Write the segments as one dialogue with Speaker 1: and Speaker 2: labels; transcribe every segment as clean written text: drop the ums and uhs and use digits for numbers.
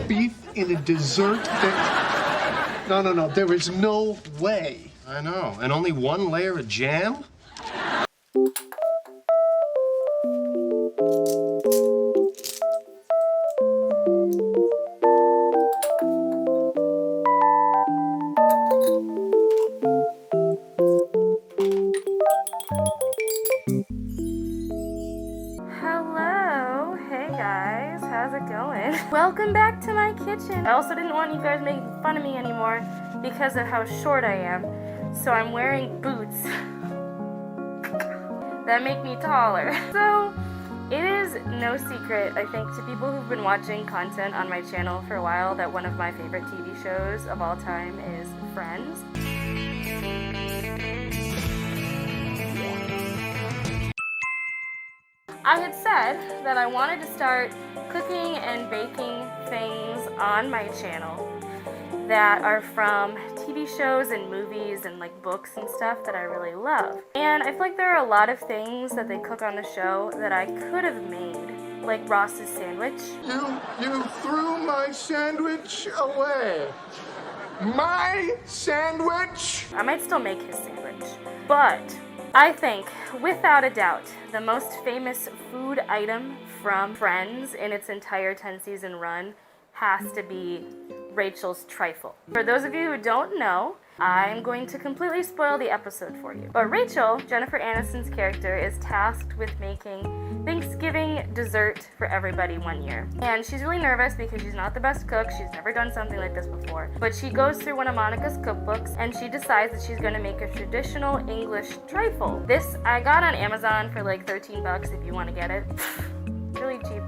Speaker 1: beef in a dessert thing? No, there is no way.
Speaker 2: I know. And only one layer of jam?
Speaker 3: Hello, hey guys, how's it going? Welcome back to my kitchen. I also didn't want you guys making fun of me anymore because of how short I am, so I'm wearing boots that make me taller. So it is no secret, I think, to people who've been watching content on my channel for a while that one of my favorite TV shows of all time is Friends. I had said that I wanted to start cooking and baking things on my channel that are from TV shows and movies and like books and stuff that I really love. And I feel like there are a lot of things that they cook on the show that I could have made, like Ross's sandwich.
Speaker 1: You threw my sandwich away. My sandwich?
Speaker 3: I might still make his sandwich, but I think, without a doubt, the most famous food item from Friends in its entire 10-season run has to be Rachel's trifle. For those of you who don't know, I'm going to completely spoil the episode for you. But Rachel, Jennifer Aniston's character, is tasked with making Thanksgiving dessert for everybody one year. And she's really nervous because she's not the best cook. She's never done something like this before. But she goes through one of Monica's cookbooks and she decides that she's going to make a traditional English trifle. This I got on Amazon for like 13 bucks if you want to get it. It's really cheap.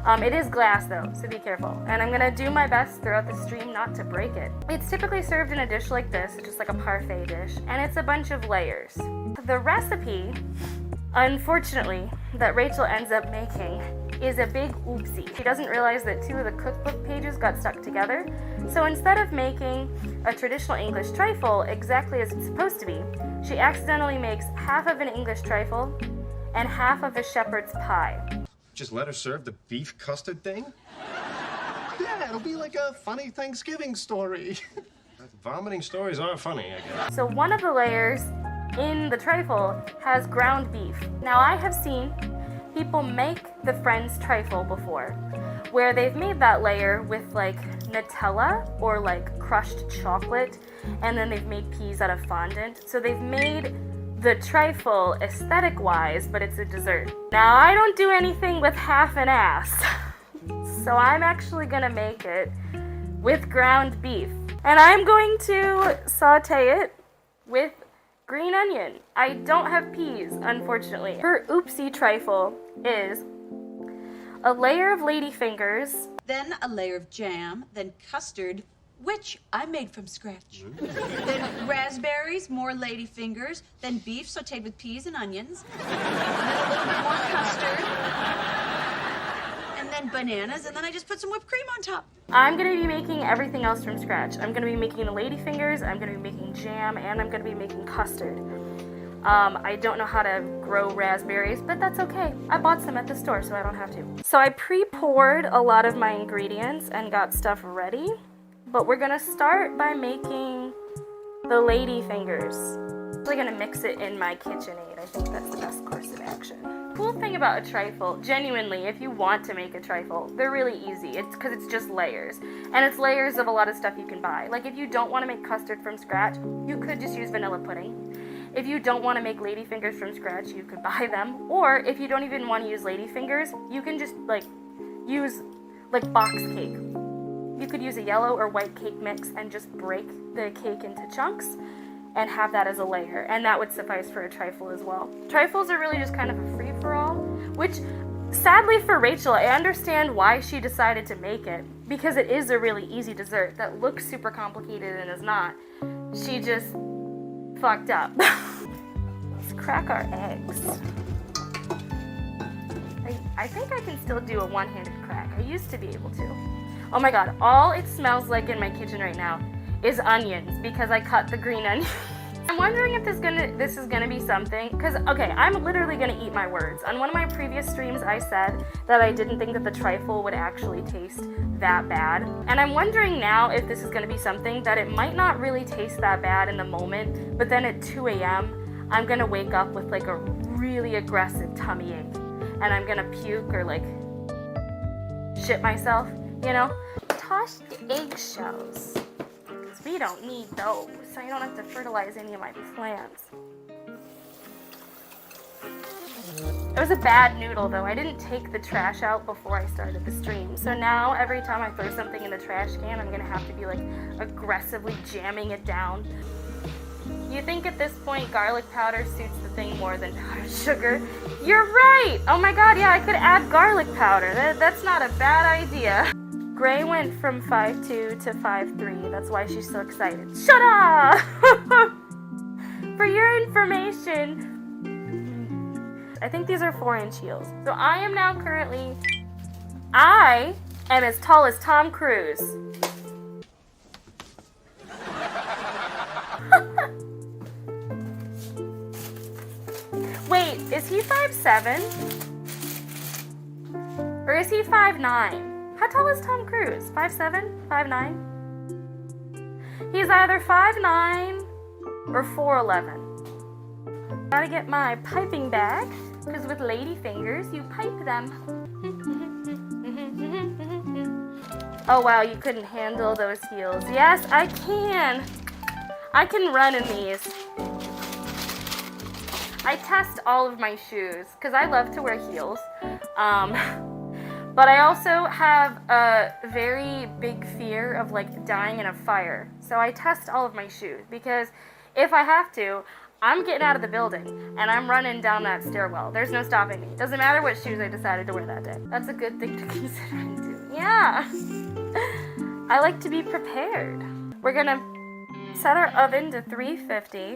Speaker 3: It is glass though, so be careful. And I'm gonna do my best throughout the stream not to break it. It's typically served in a dish like this, just like a parfait dish, and it's a bunch of layers. The recipe, unfortunately, that Rachel ends up making is a big oopsie. She doesn't realize that two of the cookbook pages got stuck together. So instead of making a traditional English trifle exactly as it's supposed to be, she accidentally makes half of an English trifle and half of a shepherd's pie.
Speaker 2: Just let her serve the beef custard thing?
Speaker 1: Yeah, it'll be like a funny Thanksgiving story.
Speaker 2: Vomiting stories are funny, I guess.
Speaker 3: So one of the layers in the trifle has ground beef. Now I have seen people make the Friends trifle before, where they've made that layer with like Nutella or like crushed chocolate, and then they've made peas out of fondant. So they've made the trifle aesthetic-wise, but it's a dessert. Now, I don't do anything with half an ass, so I'm actually gonna make it with ground beef. And I'm going to saute it with green onion. I don't have peas, unfortunately. Her oopsie trifle is a layer of ladyfingers,
Speaker 4: then a layer of jam, then custard, which I made from scratch. Then raspberries, more ladyfingers, then beef sauteed with peas and onions, and then a little bit more custard, and then bananas, and then I just put some whipped cream on top.
Speaker 3: I'm gonna be making everything else from scratch. I'm gonna be making the ladyfingers, I'm gonna be making jam, and I'm gonna be making custard. I don't know how to grow raspberries, but that's okay. I bought some at the store, so I don't have to. So I pre-poured a lot of my ingredients and got stuff ready. But we're gonna start by making the lady fingers. I'm actually gonna mix it in my KitchenAid. I think that's the best course of action. Cool thing about a trifle, genuinely, if you want to make a trifle, they're really easy. It's because it's just layers. And it's layers of a lot of stuff you can buy. Like if you don't want to make custard from scratch, you could just use vanilla pudding. If you don't want to make lady fingers from scratch, you could buy them. Or if you don't even want to use lady fingers, you can just like use like box cake. You could use a yellow or white cake mix and just break the cake into chunks and have that as a layer, and that would suffice for a trifle as well. Trifles are really just kind of a free-for-all, which sadly for Rachel, I understand why she decided to make it, because it is a really easy dessert that looks super complicated and is not. She just fucked up. Let's crack our eggs. I think I can still do a one-handed crack. I used to be able to. Oh my god, all it smells like in my kitchen right now is onions because I cut the green onion. I'm wondering if this is gonna be something, because, okay, I'm literally gonna eat my words. On one of my previous streams, I said that I didn't think that the trifle would actually taste that bad. And I'm wondering now if this is gonna be something that it might not really taste that bad in the moment, but then at 2 a.m., I'm gonna wake up with like a really aggressive tummy ache. And I'm gonna puke or like shit myself, you know? Tossed eggshells. Because we don't need those, so I don't have to fertilize any of my plants. It was a bad noodle though. I didn't take the trash out before I started the stream. So now every time I throw something in the trash can, I'm gonna have to be like aggressively jamming it down. You think at this point garlic powder suits the thing more than powdered sugar? You're right! Oh my god, yeah, I could add garlic powder. That's not a bad idea. Gray went from 5'2" to 5'3". That's why she's so excited. Shut up! For your information, I think these are 4-inch heels. So I am now currently, I am as tall as Tom Cruise. Wait, is he 5'7"? Or is he 5'9"? How tall is Tom Cruise? 5'7"? 5'9"? He's either 5'9" or 4'11". Gotta get my piping bag, because with lady fingers, you pipe them. Oh wow, you couldn't handle those heels. Yes, I can. I can run in these. I test all of my shoes, because I love to wear heels. But I also have a very big fear of like dying in a fire. So I test all of my shoes, because if I have to, I'm getting out of the building and I'm running down that stairwell. There's no stopping me. Doesn't matter what shoes I decided to wear that day. That's a good thing to consider too. Yeah. I like to be prepared. We're gonna set our oven to 350.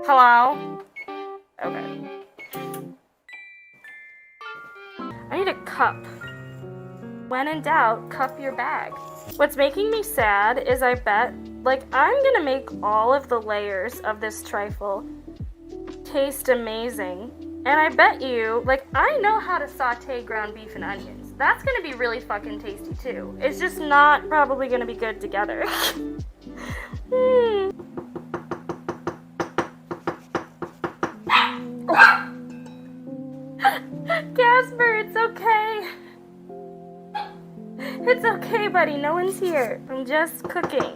Speaker 3: Hello? Okay. I need a cup. When in doubt, cup your bag. What's making me sad is I bet, like, I'm gonna make all of the layers of this trifle taste amazing. And I bet you, like, I know how to saute ground beef and onions. That's gonna be really fucking tasty too. It's just not probably gonna be good together. Casper, it's okay. It's okay, buddy. No one's here. I'm just cooking.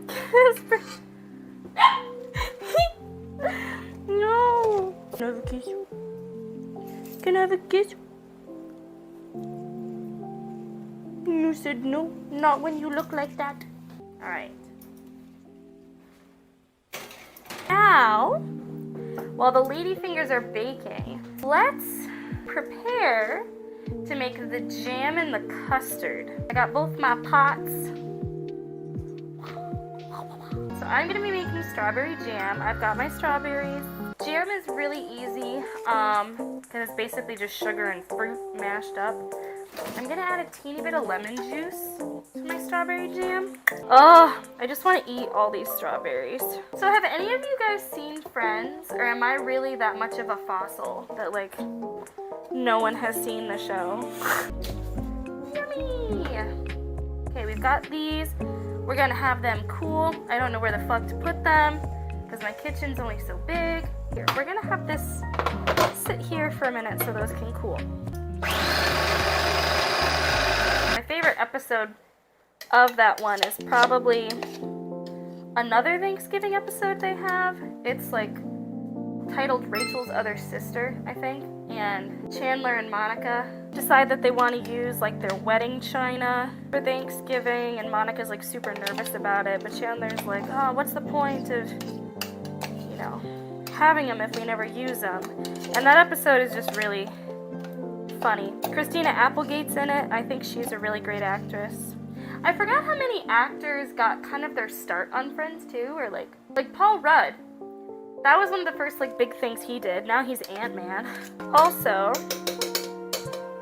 Speaker 3: Casper. No. Can I have a kiss? Can I have a kiss? You said no. Not when you look like that. Alright. Now, while the lady fingers are baking, let's prepare to make the jam and the custard. I got both my pots. So I'm gonna be making strawberry jam. I've got my strawberries. Jam is really easy, because it's basically just sugar and fruit mashed up. I'm gonna add a teeny bit of lemon juice to my strawberry jam. Oh, I just want to eat all these strawberries. So have any of you guys seen Friends, or am I really that much of a fossil that like no one has seen the show? Yummy! Okay, we've got these. We're gonna have them cool. I don't know where the fuck to put them because my kitchen's only so big. Here, we're gonna have this sit here for a minute so those can cool. My favorite episode of that one is probably another Thanksgiving episode they have. It's like titled Rachel's Other Sister, I think. And Chandler and Monica decide that they want to use like their wedding china for Thanksgiving, and Monica's like super nervous about it, but Chandler's like, oh, what's the point of, you know, having them if we never use them? And that episode is just really funny. Christina Applegate's in it. I think she's a really great actress. I forgot how many actors got kind of their start on Friends too, or like Paul Rudd. That was one of the first like big things he did. Now he's Ant-Man. Also,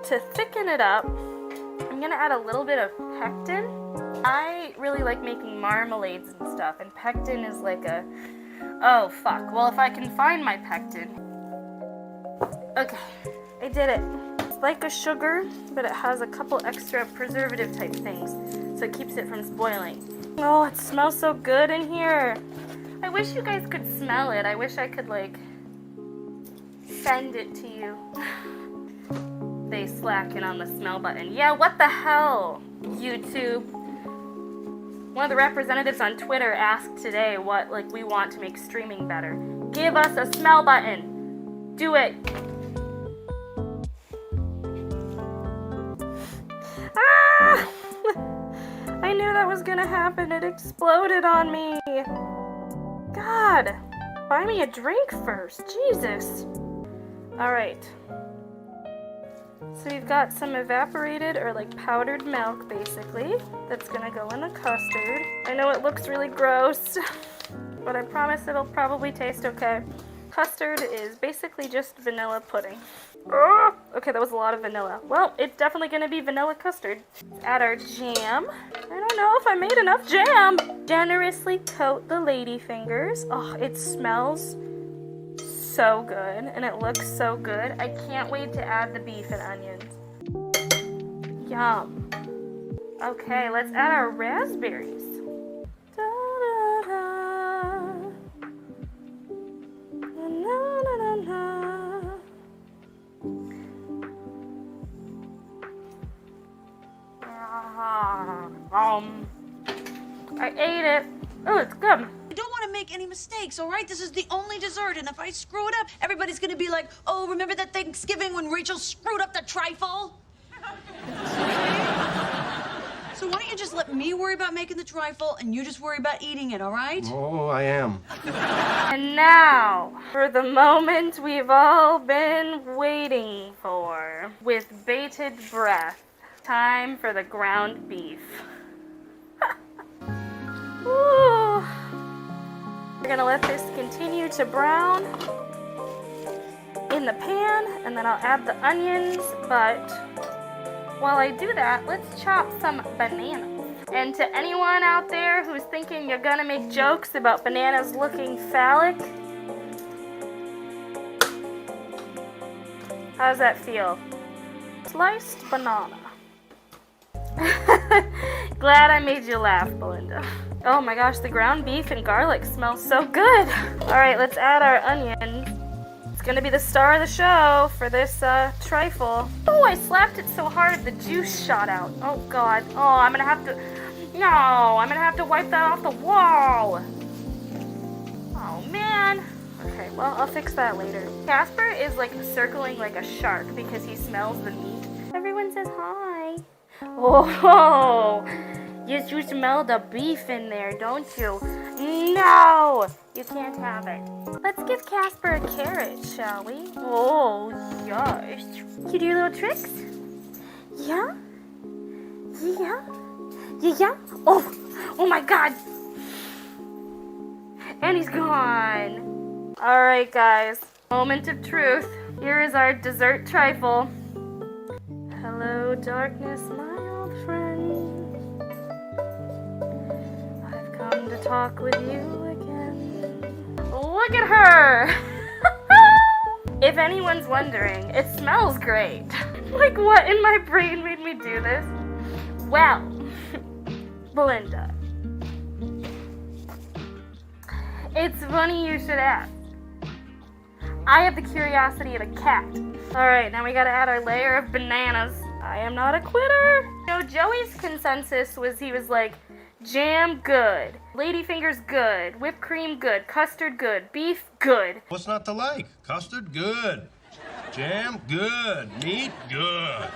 Speaker 3: to thicken it up, I'm gonna add a little bit of pectin. I really like making marmalades and stuff, and pectin is like a... Oh, fuck. Well, if I can find my pectin... Okay, I did it. It's like a sugar, but it has a couple extra preservative type things, so it keeps it from spoiling. Oh, it smells so good in here. I wish you guys could smell it. I wish I could, like, send it to you. They slacking on the smell button. Yeah, what the hell, YouTube? One of the representatives on Twitter asked today what, like, we want to make streaming better. Give us a smell button. Do it. Ah! I knew that was gonna happen. It exploded on me. God, buy me a drink first. Jesus. All right. So you've got some evaporated or like powdered milk, basically, that's gonna go in the custard. I know it looks really gross, but I promise it'll probably taste okay. Custard is basically just vanilla pudding. Oh, okay, that was a lot of vanilla. Well, it's definitely gonna be vanilla custard. Let's add our jam. I don't know if I made enough jam. Generously coat the lady fingers. Oh, it smells so good, and it looks so good. I can't wait to add the beef and onions. Yum. Okay, let's add our raspberries. Da-da-da. Na-na-na-na. I ate it. Oh, it's good.
Speaker 4: I don't want to make any mistakes, all right? This is the only dessert, and if I screw it up, everybody's going to be like, oh, remember that Thanksgiving when Rachel screwed up the trifle? So why don't you just let me worry about making the trifle, and you just worry about eating it, all right?
Speaker 2: Oh, I am.
Speaker 3: And now, for the moment we've all been waiting for. With bated breath, time for the ground beef. Ooh. We're gonna let this continue to brown in the pan, and then I'll add the onions, but while I do that, let's chop some bananas. And to anyone out there who's thinking you're gonna make jokes about bananas looking phallic, how's that feel? Sliced banana. Glad I made you laugh, Belinda. Oh my gosh, the ground beef and garlic smells so good. All right, let's add our onions. It's gonna be the star of the show for this trifle. Oh, I slapped it so hard the juice shot out. Oh God. Oh, I'm gonna have to wipe that off the wall. Oh man. Okay, well, I'll fix that later. Casper is like circling like a shark because he smells the meat. Everyone says hi. Oh, yes, you smell the beef in there, don't you? No, you can't have it. Let's give Casper a carrot, shall we? Oh, yes. You do little tricks? Yeah? Yeah? Yeah? Oh my God. And he's gone. All right, guys. Moment of truth. Here is our dessert trifle. Hello, darkness, my old friend. I've come to talk with you again. Look at her! If anyone's wondering, it smells great. Like, what in my brain made me do this? Well, Belinda, it's funny you should ask. I have the curiosity of a cat. All right, now we gotta add our layer of bananas. I am not a quitter. You know, Joey's consensus was he was like, jam good, ladyfingers good, whipped cream good, custard good, beef good.
Speaker 2: What's not to like? Custard, good. Jam, good. Meat, good.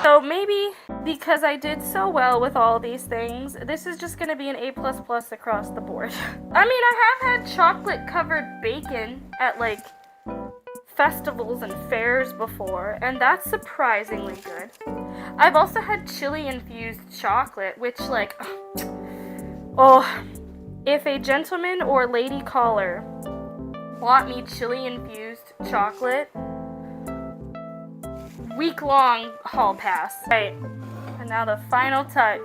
Speaker 3: So maybe because I did so well with all these things, this is just gonna be an A++ across the board. I mean, I have had chocolate covered bacon at like festivals and fairs before, and that's surprisingly good. I've also had chili infused chocolate, which like, oh, if a gentleman or lady caller bought me chili infused chocolate, week-long hall pass. Right, and now the final touch.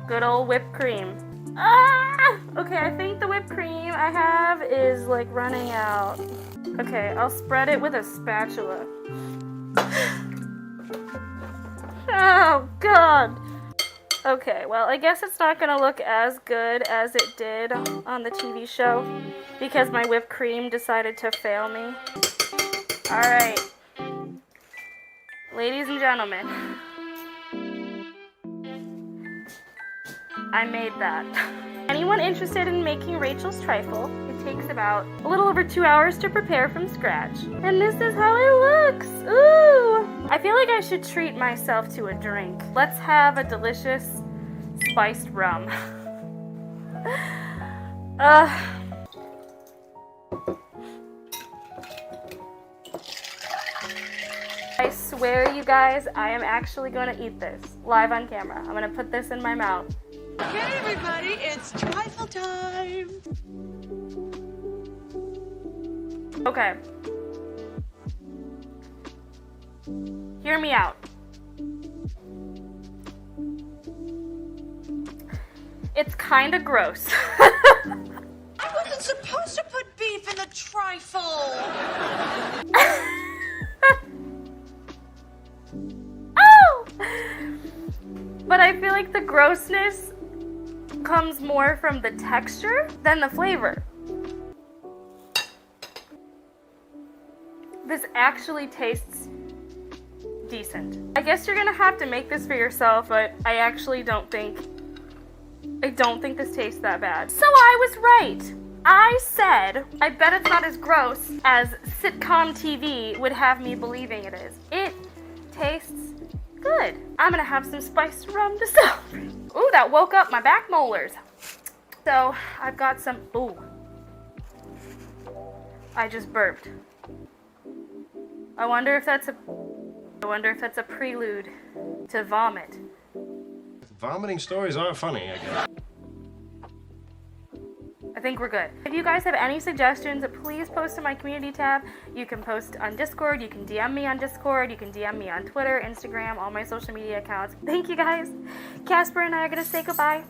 Speaker 3: Good old whipped cream. Ah! Okay, I think the whipped cream I have is like running out. Okay, I'll spread it with a spatula. Oh, God. Okay, well, I guess it's not gonna look as good as it did on the TV show because my whipped cream decided to fail me. Alright. Ladies and gentlemen, I made that. Anyone interested in making Rachel's trifle? It takes about a little over 2 hours to prepare from scratch. And this is how it looks. Ooh! I feel like I should treat myself to a drink. Let's have a delicious spiced rum. I swear, you guys, I am actually going to eat this live on camera. I'm going to put this in my mouth.
Speaker 4: Okay, everybody, it's trifle time.
Speaker 3: Okay. Hear me out. It's kind of gross.
Speaker 4: I wasn't supposed to put beef in the trifle.
Speaker 3: Oh! But I feel like the grossness comes more from the texture than the flavor. This actually tastes decent. I guess you're gonna have to make this for yourself, but I actually don't think this tastes that bad. So I was right. I said, I bet it's not as gross as sitcom TV would have me believing it is. It tastes good. I'm gonna have some spiced rum to celebrate. Ooh, that woke up my back molars. So I've got some, ooh. I just burped. I wonder if that's a prelude to vomit.
Speaker 2: Vomiting stories are funny, I guess.
Speaker 3: I think we're good. If you guys have any suggestions, please post in my community tab. You can post on Discord, you can DM me on Discord, you can DM me on Twitter, Instagram, all my social media accounts. Thank you guys. Casper and I are gonna say goodbye.